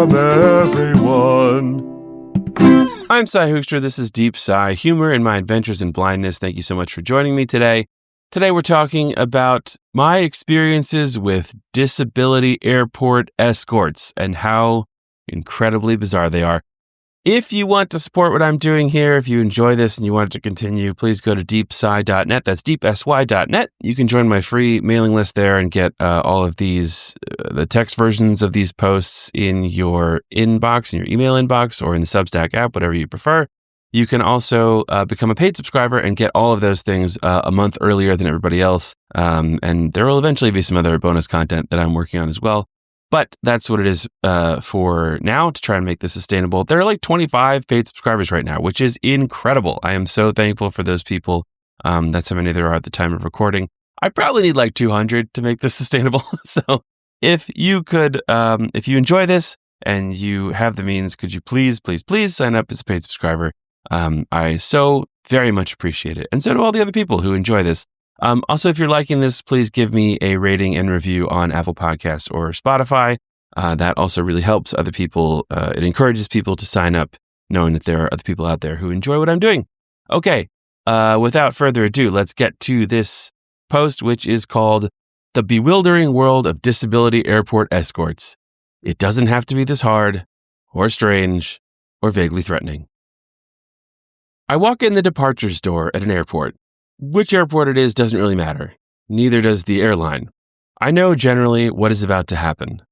from everyone. I'm Cy Hoekstra. This is Deep Sigh, humor in my adventures in blindness. Thank you so much for joining me today. Today we're talking about my experiences with disability airport escorts and how incredibly bizarre they are. If you want to support what I'm doing here, if you enjoy this and you want it to continue, please go to deepsy.net. That's deepsy.net. You can join my free mailing list there and get all of these, the text versions of these posts in your inbox, in your email inbox, or in the Substack app, whatever you prefer. You can also become a paid subscriber and get all of those things a month earlier than everybody else. And there will eventually be some other bonus content that I'm working on as well. But that's what it is for now to try and make this sustainable. There are like 25 paid subscribers right now, which is incredible. I am so thankful for those people. That's how many there are at the time of recording. I probably need like 200 to make this sustainable. So if you could, if you enjoy this and you have the means, could you please sign up as a paid subscriber? I so very much appreciate it. And so do all the other people who enjoy this. Also, if you're liking this, please give me a rating and review on Apple Podcasts or Spotify. That also really helps other people. It encourages people to sign up, knowing that there are other people out there who enjoy what I'm doing. Okay, without further ado, let's get to this post, which is called The Bewildering World of Disability Airport Escorts. It doesn't have to be this hard, or strange, or vaguely threatening. I walk in the departures door at an airport. Which airport it is doesn't really matter. Neither does the airline. I know generally what is about to happen.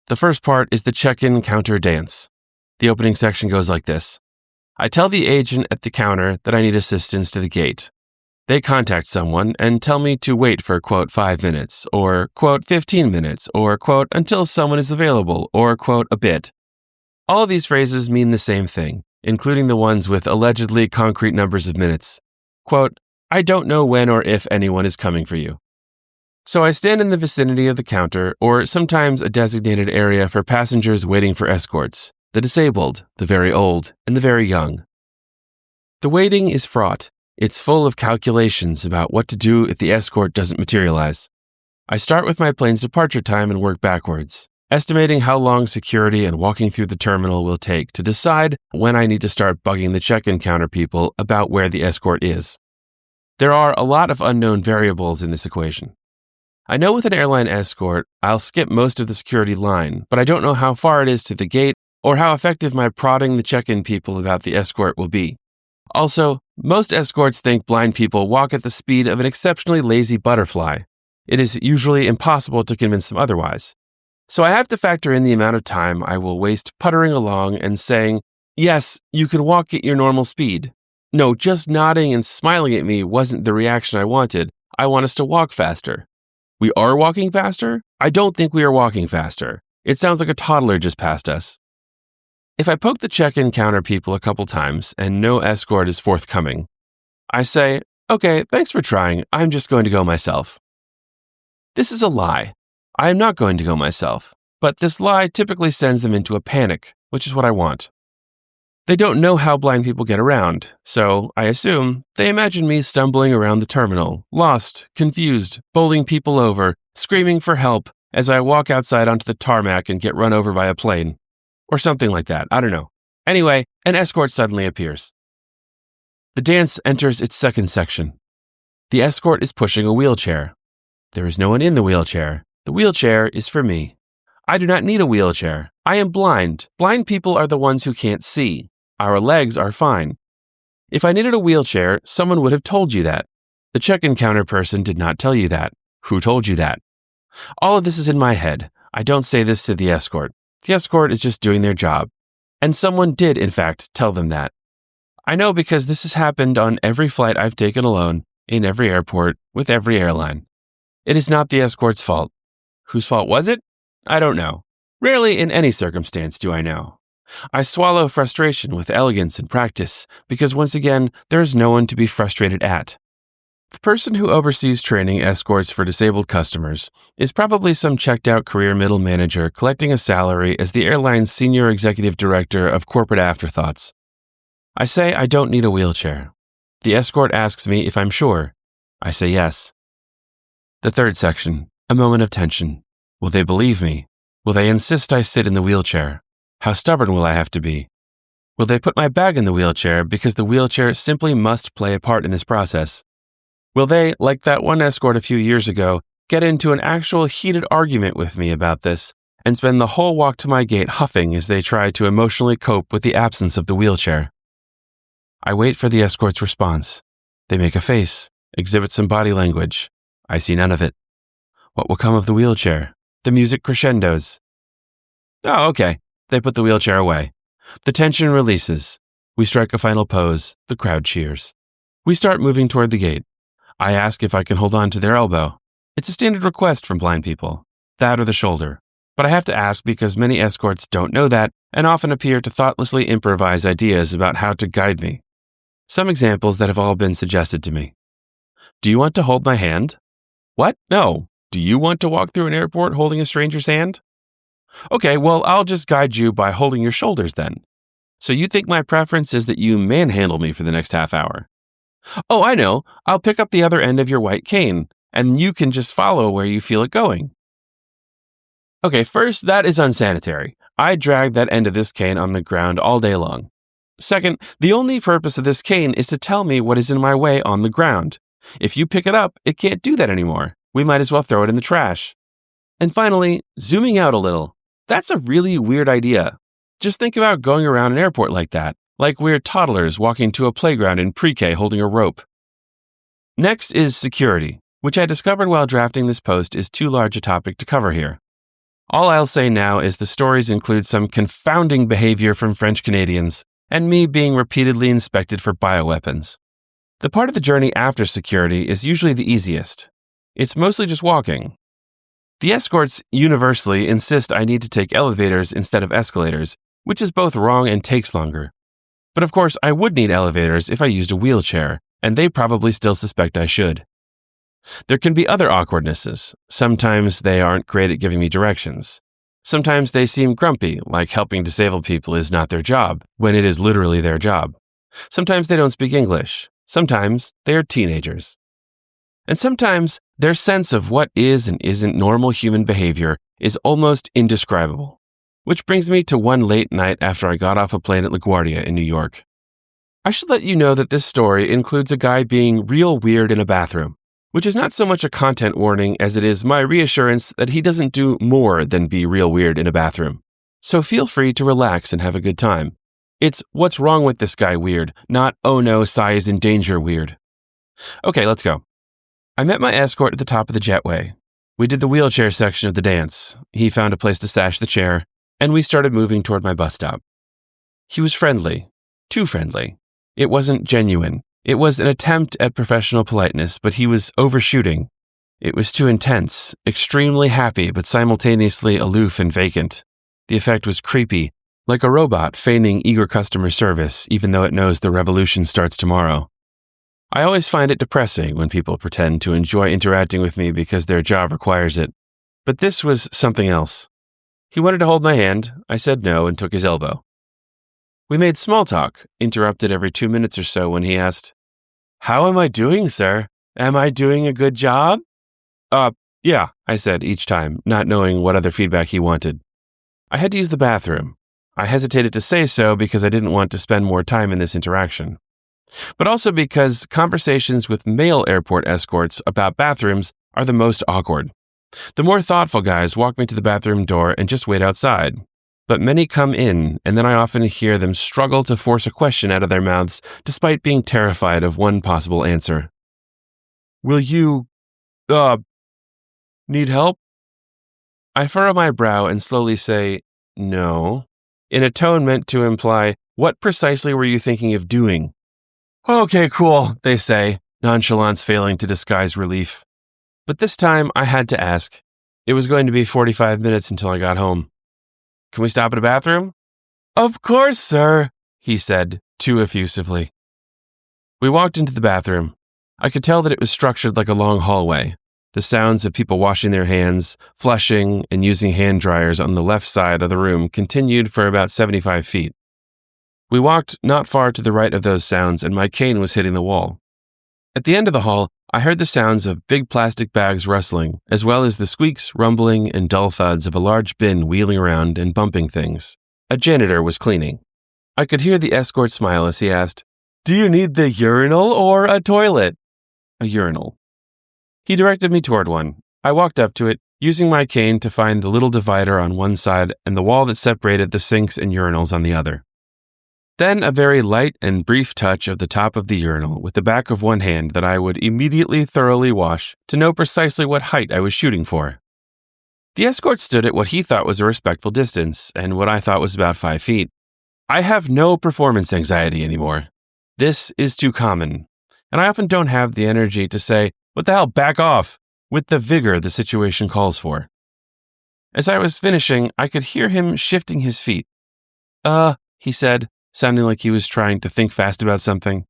The first part is the check-in counter dance. The opening section goes like this. I tell the agent at the counter that I need assistance to the gate. They contact someone and tell me to wait for, quote, 5 minutes, or, quote, 15 minutes, or, quote, until someone is available, or, quote, a bit. All of these phrases mean the same thing, including the ones with allegedly concrete numbers of minutes. Quote, I don't know when or if anyone is coming for you. So I stand in the vicinity of the counter, or sometimes a designated area for passengers waiting for escorts, the disabled, the very old, and the very young. The waiting is fraught. It's full of calculations about what to do if the escort doesn't materialize. I start with my plane's departure time and work backwards, estimating how long security and walking through the terminal will take to decide when I need to start bugging the check-in counter people about where the escort is. There are a lot of unknown variables in this equation. I know with an airline escort, I'll skip most of the security line, but I don't know how far it is to the gate or how effective my prodding the check-in people about the escort will be. Also, most escorts think blind people walk at the speed of an exceptionally lazy butterfly. It is usually impossible to convince them otherwise. So I have to factor in the amount of time I will waste puttering along and saying, yes, you can walk at your normal speed. No, just nodding and smiling at me wasn't the reaction I wanted. I want us to walk faster. We are walking faster? I don't think we are walking faster. It sounds like a toddler just passed us. If I poke the check-in counter people a couple times and no escort is forthcoming, I say, okay, thanks for trying. I'm just going to go myself. This is a lie. I am not going to go myself, but this lie typically sends them into a panic, which is what I want. They don't know how blind people get around, so I assume they imagine me stumbling around the terminal, lost, confused, bowling people over, screaming for help as I walk outside onto the tarmac and get run over by a plane. Or something like that, I don't know. Anyway, an escort suddenly appears. The dance enters its second section. The escort is pushing a wheelchair. There is no one in the wheelchair. The wheelchair is for me. I do not need a wheelchair. I am blind. Blind people are the ones who can't see. Our legs are fine. If I needed a wheelchair, someone would have told you that. The check-in counter person did not tell you that. Who told you that? All of this is in my head. I don't say this to the escort. The escort is just doing their job. And someone did, in fact, tell them that. I know because this has happened on every flight I've taken alone, in every airport, with every airline. It is not the escort's fault. Whose fault was it? I don't know. Rarely in any circumstance do I know. I swallow frustration with elegance and practice, because once again, there is no one to be frustrated at. The person who oversees training escorts for disabled customers is probably some checked-out career middle manager collecting a salary as the airline's senior executive director of corporate afterthoughts. I say I don't need a wheelchair. The escort asks me if I'm sure. I say yes. The third section, a moment of tension. Will they believe me? Will they insist I sit in the wheelchair? How stubborn will I have to be? Will they put my bag in the wheelchair because the wheelchair simply must play a part in this process? Will they, like that one escort a few years ago, get into an actual heated argument with me about this and spend the whole walk to my gate huffing as they try to emotionally cope with the absence of the wheelchair? I wait for the escort's response. They make a face, exhibit some body language. I see none of it. What will come of the wheelchair? The music crescendos. Oh, okay. They put the wheelchair away. The tension releases. We strike a final pose. The crowd cheers. We start moving toward the gate. I ask if I can hold on to their elbow. It's a standard request from blind people, that or the shoulder. But I have to ask because many escorts don't know that and often appear to thoughtlessly improvise ideas about how to guide me. Some examples that have all been suggested to me. Do you want to hold my hand? What? No. Do you want to walk through an airport holding a stranger's hand? Okay, well, I'll just guide you by holding your shoulders then. So you think my preference is that you manhandle me for the next half hour? Oh, I know. I'll pick up the other end of your white cane, and you can just follow where you feel it going. Okay, first, that is unsanitary. I drag that end of this cane on the ground all day long. Second, the only purpose of this cane is to tell me what is in my way on the ground. If you pick it up, it can't do that anymore. We might as well throw it in the trash. And finally, zooming out a little. That's a really weird idea. Just think about going around an airport like that, like we're toddlers walking to a playground in pre-K holding a rope. Next is security, which I discovered while drafting this post is too large a topic to cover here. All I'll say now is the stories include some confounding behavior from French Canadians and me being repeatedly inspected for bioweapons. The part of the journey after security is usually the easiest. It's mostly just walking. The escorts universally insist I need to take elevators instead of escalators, which is both wrong and takes longer. But of course, I would need elevators if I used a wheelchair, and they probably still suspect I should. There can be other awkwardnesses. Sometimes they aren't great at giving me directions. Sometimes they seem grumpy, like helping disabled people is not their job, when it is literally their job. Sometimes they don't speak English. Sometimes they are teenagers. And sometimes their sense of what is and isn't normal human behavior is almost indescribable. Which brings me to one late night after I got off a plane at LaGuardia in New York. I should let you know that this story includes a guy being real weird in a bathroom, which is not so much a content warning as it is my reassurance that he doesn't do more than be real weird in a bathroom. So feel free to relax and have a good time. It's what's wrong with this guy weird, not oh no, Sai is in danger weird. Okay, let's go. I met my escort at the top of the jetway. We did the wheelchair section of the dance. He found a place to stash the chair, and we started moving toward my bus stop. He was friendly. Too friendly. It wasn't genuine. It was an attempt at professional politeness, but he was overshooting. It was too intense, extremely happy, but simultaneously aloof and vacant. The effect was creepy, like a robot feigning eager customer service, even though it knows the revolution starts tomorrow. I always find it depressing when people pretend to enjoy interacting with me because their job requires it. But this was something else. He wanted to hold my hand. I said no and took his elbow. We made small talk, interrupted every 2 minutes or so when he asked, "How am I doing, sir? Am I doing a good job?" Yeah, I said each time, not knowing what other feedback he wanted. I had to use the bathroom. I hesitated to say so because I didn't want to spend more time in this interaction. But also because conversations with male airport escorts about bathrooms are the most awkward. The more thoughtful guys walk me to the bathroom door and just wait outside. But many come in, and then I often hear them struggle to force a question out of their mouths despite being terrified of one possible answer. Will you, need help? I furrow my brow and slowly say, no, in a tone meant to imply, what precisely were you thinking of doing? Okay, cool, they say, nonchalance failing to disguise relief. But this time I had to ask. It was going to be 45 minutes until I got home. Can we stop at a bathroom? Of course, sir, he said, too effusively. We walked into the bathroom. I could tell that it was structured like a long hallway. The sounds of people washing their hands, flushing, and using hand dryers on the left side of the room continued for about 75 feet. We walked not far to the right of those sounds, and my cane was hitting the wall. At the end of the hall, I heard the sounds of big plastic bags rustling, as well as the squeaks, rumbling, and dull thuds of a large bin wheeling around and bumping things. A janitor was cleaning. I could hear the escort smile as he asked, "Do you need the urinal or a toilet?" "A urinal." He directed me toward one. I walked up to it, using my cane to find the little divider on one side and the wall that separated the sinks and urinals on the other. Then a very light and brief touch of the top of the urinal with the back of one hand that I would immediately thoroughly wash to know precisely what height I was shooting for. The escort stood at what he thought was a respectful distance and what I thought was about 5 feet. I have no performance anxiety anymore. This is too common, and I often don't have the energy to say, "What the hell, back off," with the vigor the situation calls for. As I was finishing, I could hear him shifting his feet. He said, sounding like he was trying to think fast about something.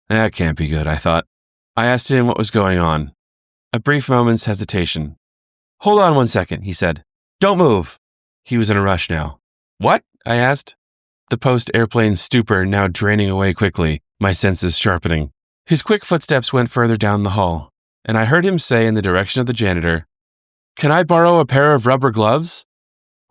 That can't be good, I thought. I asked him what was going on. A brief moment's hesitation. "Hold on 1 second, he said. "Don't move." He was in a rush now. "What?" I asked. The post-airplane stupor now draining away quickly, my senses sharpening. His quick footsteps went further down the hall, and I heard him say in the direction of the janitor, "Can I borrow a pair of rubber gloves?"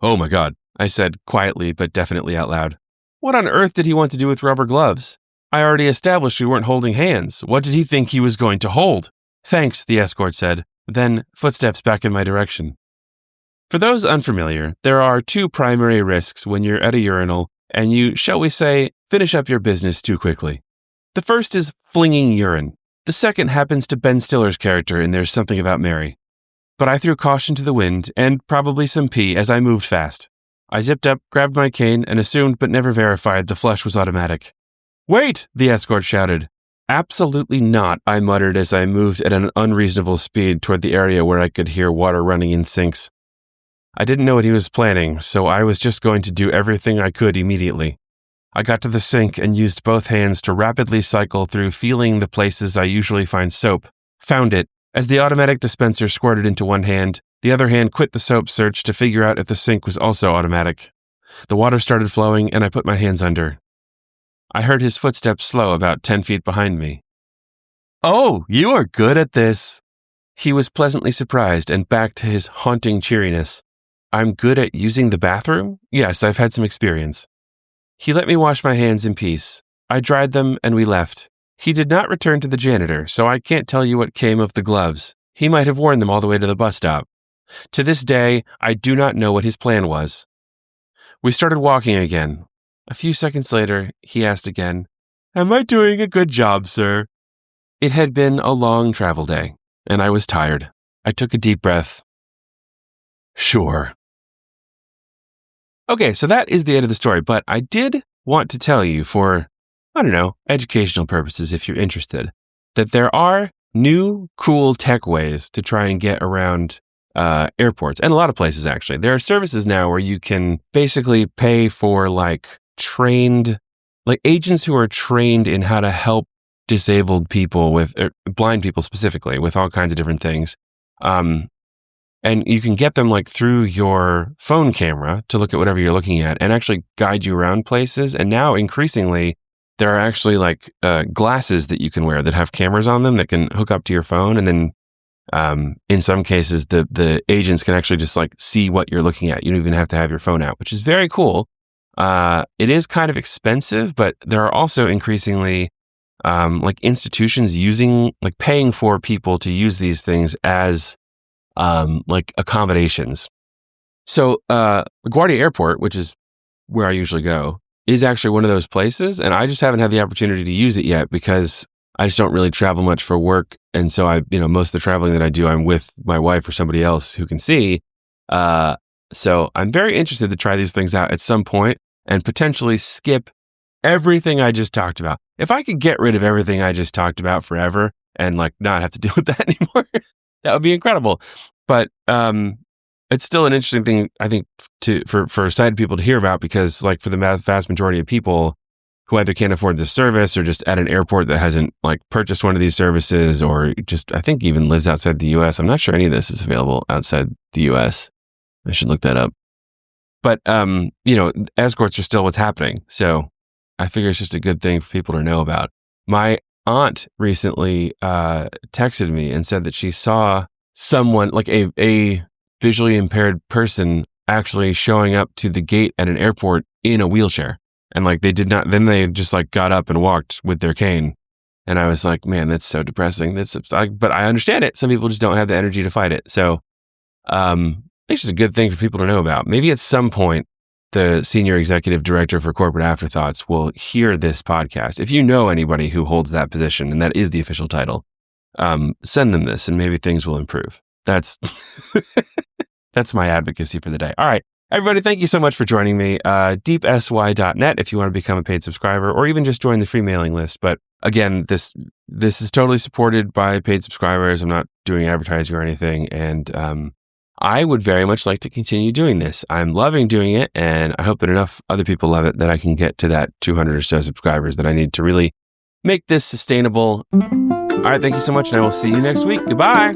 "Oh my God," I said quietly but definitely out loud. What on earth did he want to do with rubber gloves? I already established we weren't holding hands. What did he think he was going to hold? "Thanks," the escort said, then footsteps back in my direction. For those unfamiliar, there are 2 primary risks when you're at a urinal and you, shall we say, finish up your business too quickly. The first is flinging urine. The second happens to Ben Stiller's character in There's Something About Mary. But I threw caution to the wind and probably some pee as I moved fast. I zipped up, grabbed my cane, and assumed but never verified the flush was automatic. "Wait!" the escort shouted. "Absolutely not," I muttered as I moved at an unreasonable speed toward the area where I could hear water running in sinks. I didn't know what he was planning, so I was just going to do everything I could immediately. I got to the sink and used both hands to rapidly cycle through feeling the places I usually find soap. Found it. As the automatic dispenser squirted into one hand, the other hand quit the soap search to figure out if the sink was also automatic. The water started flowing, and I put my hands under. I heard his footsteps slow about 10 feet behind me. "Oh, you are good at this." He was pleasantly surprised and back to his haunting cheeriness. "I'm good at using the bathroom? Yes, I've had some experience." He let me wash my hands in peace. I dried them and we left. He did not return to the janitor, so I can't tell you what came of the gloves. He might have worn them all the way to the bus stop. To this day, I do not know what his plan was. We started walking again. A few seconds later, he asked again, "Am I doing a good job, sir?" It had been a long travel day, and I was tired. I took a deep breath. "Sure." Okay, so that is the end of the story, but I did want to tell you for, educational purposes if you're interested, that there are new, cool tech ways to try and get around airports, and a lot of places actually. There are services now where you can basically pay for agents who are trained in how to help disabled people blind people specifically with all kinds of different things. And you can get them through your phone camera to look at whatever you're looking at and actually guide you around places. And now increasingly, there are actually glasses that you can wear that have cameras on them that can hook up to your phone. And then in some cases, the agents can actually just see what you're looking at. You don't even have to have your phone out, which is very cool. It is kind of expensive, but there are also increasingly institutions paying for people to use these things as accommodations. So LaGuardia Airport, which is where I usually go, is actually one of those places, and I just haven't had the opportunity to use it yet because I just don't really travel much for work, and so most of the traveling that I do, I'm with my wife or somebody else who can see. So I'm very interested to try these things out at some point and potentially skip everything I just talked about. If I could get rid of everything I just talked about forever and not have to deal with that anymore, that would be incredible. But it's still an interesting thing, I think, for sighted people to hear about because, for the vast majority of people who either can't afford this service or just at an airport that hasn't purchased one of these services or just, I think, even lives outside the U.S. I'm not sure any of this is available outside the U.S. I should look that up. But, escorts are still what's happening. So I figure it's just a good thing for people to know about. My aunt recently texted me and said that she saw someone, a visually impaired person, actually showing up to the gate at an airport in a wheelchair. And like they did not, then they just like got up and walked with their cane. And I was like, man, that's so depressing. But I understand it. Some people just don't have the energy to fight it. So it's just a good thing for people to know about. Maybe at some point, the senior executive director for corporate afterthoughts will hear this podcast. If you know anybody who holds that position, and that is the official title, send them this and maybe things will improve. That's my advocacy for the day. All right, everybody, thank you so much for joining me. deepsy.net if you want to become a paid subscriber or even just join the free mailing list. But again, this is totally supported by paid subscribers. I'm not doing advertising or anything. And I would very much like to continue doing this. I'm loving doing it, and I hope that enough other people love it that I can get to that 200 or so subscribers that I need to really make this sustainable. All right, thank you so much, and I will see you next week. Goodbye.